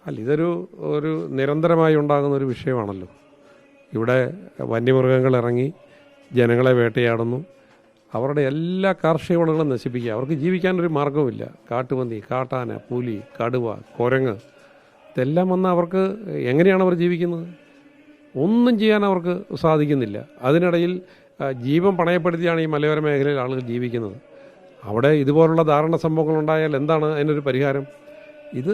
അല്ല, ഇതൊരു ഒരു നിരന്തരമായി ഉണ്ടാകുന്ന ഒരു വിഷയമാണല്ലോ. ഇവിടെ വന്യമൃഗങ്ങൾ ഇറങ്ങി ജനങ്ങളെ വേട്ടയാടുന്നു, അവരുടെ എല്ലാ കാർഷിക വിളകളും നശിപ്പിക്കുക. അവർക്ക് ജീവിക്കാനൊരു മാർഗവുമില്ല. കാട്ടുപന്നി, കാട്ടാന, പുലി, കടുവ, കുരങ്ങ്, ഇതെല്ലാം വന്ന് അവർക്ക് എങ്ങനെയാണ് അവർ ജീവിക്കുന്നത്? ഒന്നും ചെയ്യാൻ അവർക്ക് സാധിക്കുന്നില്ല. അതിനിടയിൽ ജീവൻ പണയപ്പെടുത്തിയാണ് ഈ മലയോര മേഖലയിൽ ആളുകൾ ജീവിക്കുന്നത്. അവിടെ ഇതുപോലുള്ള ധാരണ സംഭവങ്ങൾ ഉണ്ടായാൽ എന്താണ് അതിനൊരു പരിഹാരം? ഇത്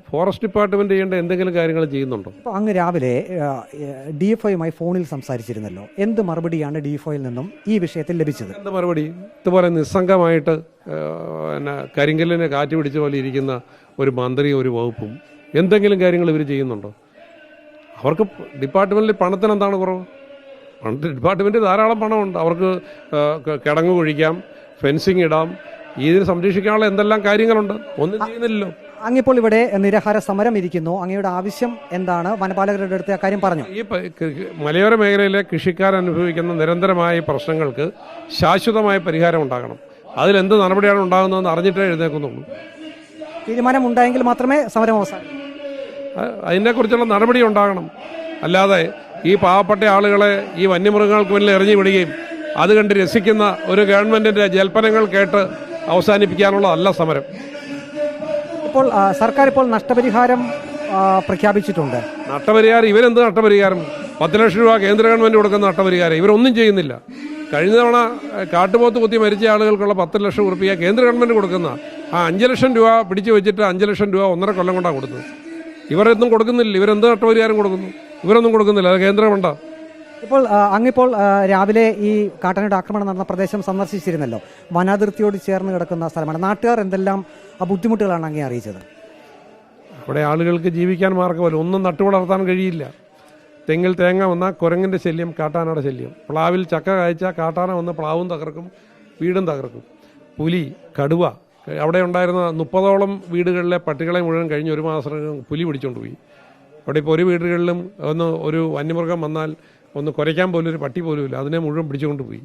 ഫോറസ്റ്റ് ഡിപ്പാർട്ട്മെൻറ്റ് ചെയ്യേണ്ട എന്തെങ്കിലും കാര്യങ്ങൾ ചെയ്യുന്നുണ്ടോ? അപ്പോൾ അങ്ങ് രാവിലെ DFIയുമായി ഫോണിൽ സംസാരിച്ചിരുന്നല്ലോ. എന്ത് മറുപടിയാണ് DFIയിൽ നിന്നും ഈ വിഷയത്തിൽ ലഭിച്ചത്? എന്ത് മറുപടി? ഇതുപോലെ നിസ്സംഗമായിട്ട് കരിങ്കല്ലിനെ കാറ്റ് പിടിച്ച പോലെ ഇരിക്കുന്ന ഒരു മന്ത്രി, ഒരു വകുപ്പും എന്തെങ്കിലും കാര്യങ്ങൾ ഇവർ ചെയ്യുന്നുണ്ടോ? അവർക്ക് ഡിപ്പാർട്ട്മെൻറ്റിൽ പണത്തിന് എന്താണ് കുറവ്? ഡിപ്പാർട്ട്മെൻറ്റ് ധാരാളം പണമുണ്ട്. അവർക്ക് കിടങ്ങ് കുഴിക്കാം, ഫെൻസിങ് ഇടാം, ഇതിന് സംരക്ഷിക്കാനുള്ള എന്തെല്ലാം കാര്യങ്ങളുണ്ട്. ഒന്നും ചെയ്യുന്നില്ലല്ലോ. അങ്ങിപ്പോൾ ഇവിടെ നിരാഹാര സമരം ഇരിക്കുന്നു. അങ്ങയുടെ ആവശ്യം എന്താണ്? വനപാലകരുടെ അടുത്ത് ആ കാര്യം പറഞ്ഞു. ഈ മലയോര മേഖലയിലെ കൃഷിക്കാർ അനുഭവിക്കുന്ന നിരന്തരമായ പ്രശ്നങ്ങൾക്ക് ശാശ്വതമായ പരിഹാരം ഉണ്ടാകണം. അതിലെന്ത് നടപടിയാണ് ഉണ്ടാകുന്നതെന്ന് അറിഞ്ഞിട്ടേ എഴുന്നേക്കുന്നുള്ളൂ. തീരുമാനം ഉണ്ടായെങ്കിൽ മാത്രമേ സമരം അവസാനിക്കൂ. അതിനെക്കുറിച്ചുള്ള നടപടി ഉണ്ടാകണം. അല്ലാതെ ഈ പാവപ്പെട്ട ആളുകളെ ഈ വന്യമൃഗങ്ങൾക്ക് മുന്നിൽ എറിഞ്ഞു വിടുകയും അത് കണ്ട് രസിക്കുന്ന ഒരു ഗവൺമെന്റിന്റെ ജൽപ്പനങ്ങൾ കേട്ട് അവസാനിപ്പിക്കാനുള്ളതല്ല സമരം. ഇപ്പോൾ സർക്കാർ ഇപ്പോൾ നഷ്ടപരിഹാരം പ്രഖ്യാപിച്ചിട്ടുണ്ട്. നഷ്ടപരിഹാരം ഇവരെന്ത് നഷ്ടപരിഹാരം? 10 ലക്ഷം രൂപ കേന്ദ്ര ഗവൺമെന്റ് കൊടുക്കുന്ന നഷ്ടപരിഹാരം ഇവരൊന്നും ചെയ്യുന്നില്ല. കഴിഞ്ഞ തവണ കാട്ടുപോത്ത് കുത്തി മരിച്ച ആളുകൾക്കുള്ള 10 ലക്ഷം രൂപ കേന്ദ്ര ഗവൺമെന്റ് കൊടുക്കുന്ന ആ 5 ലക്ഷം രൂപ പിടിച്ചു വെച്ചിട്ട് 5 ലക്ഷം രൂപ 1.5 കൊല്ലം കൊണ്ടാണ് കൊടുത്തത്. ഇവരൊന്നും കൊടുക്കുന്നില്ല. ഇവരെന്ത് നഷ്ടപരിഹാരം കൊടുക്കുന്നു? ഇവരൊന്നും കൊടുക്കുന്നില്ല. അത് കേന്ദ്രമുണ്ടോ? ഇപ്പോൾ അങ്ങിപ്പോൾ രാവിലെ ഈ കാട്ടാനയുടെ ആക്രമണം നടന്ന പ്രദേശം സന്ദർശിച്ചിരുന്നല്ലോ. വനാതിർത്തിയോട് ചേർന്ന് കിടക്കുന്ന സ്ഥലമാണ്. നാട്ടുകാർ എന്തെല്ലാം ബുദ്ധിമുട്ടുകളാണ് അങ്ങേ അറിയിച്ചത്? അവിടെ ആളുകൾക്ക് ജീവിക്കാൻ മാർഗമല്ല. ഒന്നും നട്ടുവളർത്താൻ കഴിയില്ല. തെങ്ങിൽ തേങ്ങ വന്നാൽ കുരങ്ങിൻ്റെ ശല്യം, കാട്ടാനയുടെ ശല്യം. പ്ലാവിൽ ചക്ക കായ്ച്ചാൽ കാട്ടാന വന്ന് പ്ലാവും തകർക്കും, വീടും തകർക്കും. പുലി, കടുവ, അവിടെ ഉണ്ടായിരുന്ന 30ഓളം വീടുകളിലെ പട്ടികളെ മുഴുവൻ കഴിഞ്ഞ 1 മാസം പുലി പിടിച്ചുകൊണ്ട് പോയി. അവിടെ ഇപ്പോൾ ഒരു വീടുകളിലും ഒരു വന്യമൃഗം വന്നാൽ ഒന്ന് കുരയ്ക്കാൻ പോലും ഒരു പട്ടി പോലും ഇല്ല. അതിനെ മുഴുവൻ പിടിച്ചുകൊണ്ട് പോയി.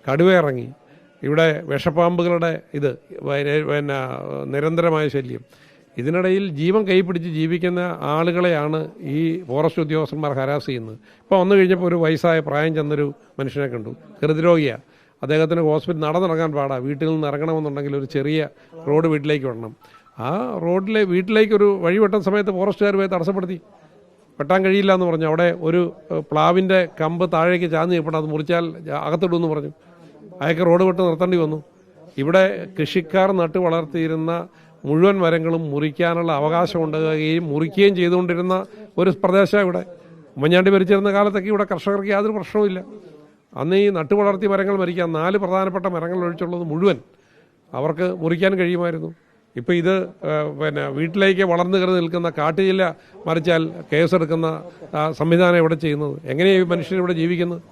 കടുവ ഇറങ്ങി. ഇവിടെ വിഷപ്പാമ്പുകളുടെ പിന്നെ നിരന്തരമായ ശല്യം. ഇതിനിടയിൽ ജീവൻ കൈപ്പിടിച്ച് ജീവിക്കുന്ന ആളുകളെയാണ് ഈ ഫോറസ്റ്റ് ഉദ്യോഗസ്ഥന്മാർ ഹരാസ് ചെയ്യുന്നത്. ഇപ്പോൾ വന്നു കഴിഞ്ഞപ്പോൾ ഒരു വയസ്സായ പ്രായം ചെന്നൊരു മനുഷ്യനെ കണ്ടു. ഹൃദ്രോഗിയാണ്. അദ്ദേഹത്തിന് ഹോസ്പിറ്റൽ നടന്നിറങ്ങാൻ പാടാ. വീട്ടിൽ നിന്ന് ഇറങ്ങണമെന്നുണ്ടെങ്കിൽ ഒരു ചെറിയ റോഡ് വീട്ടിലേക്ക് വിടണം. ആ വീട്ടിലേക്കൊരു വഴി വെട്ടുന്ന സമയത്ത് ഫോറസ്റ്റുകാർ പോയി തടസ്സപ്പെടുത്തി. വെട്ടാൻ കഴിയില്ല എന്ന് പറഞ്ഞു. അവിടെ ഒരു പ്ലാവിൻ്റെ കമ്പ് താഴേക്ക് ചാഞ്ഞ് ചെയ്യപ്പെട്ട് അത് മുറിച്ചാൽ അകത്തിടുമെന്ന് പറഞ്ഞു. അയാൾക്ക് റോഡ് വെട്ട് നിർത്തേണ്ടി വന്നു. ഇവിടെ കൃഷിക്കാർ നട്ട് വളർത്തിയിരുന്ന മുഴുവൻ മരങ്ങളും മുറിക്കാനുള്ള അവകാശം ഉണ്ടാകുകയും മുറിക്കുകയും ചെയ്തുകൊണ്ടിരുന്ന ഒരു പ്രദേശം ഇവിടെ. ഉമ്മൻചാണ്ടി ഭരിച്ചിരുന്ന കാലത്തൊക്കെ ഇവിടെ കർഷകർക്ക് യാതൊരു പ്രശ്നവുമില്ല. അന്ന് ഈ നട്ടു വളർത്തിയ മരങ്ങൾ മരിക്കാൻ 4 പ്രധാനപ്പെട്ട മരങ്ങൾ ഒഴിച്ചുള്ളത് മുഴുവൻ അവർക്ക് മുറിക്കാൻ കഴിയുമായിരുന്നു. ഇപ്പോൾ ഇത് വീട്ടിലേക്ക് വളർന്നു കയറി നിൽക്കുന്ന കാട്ടുചില്ല മറിച്ചാൽ കേസെടുക്കുന്ന സംവിധാനം ഇവിടെ ചെയ്യുന്നത്. എങ്ങനെയാണ് ഈ മനുഷ്യർ ഇവിടെ ജീവിക്കുന്നത്?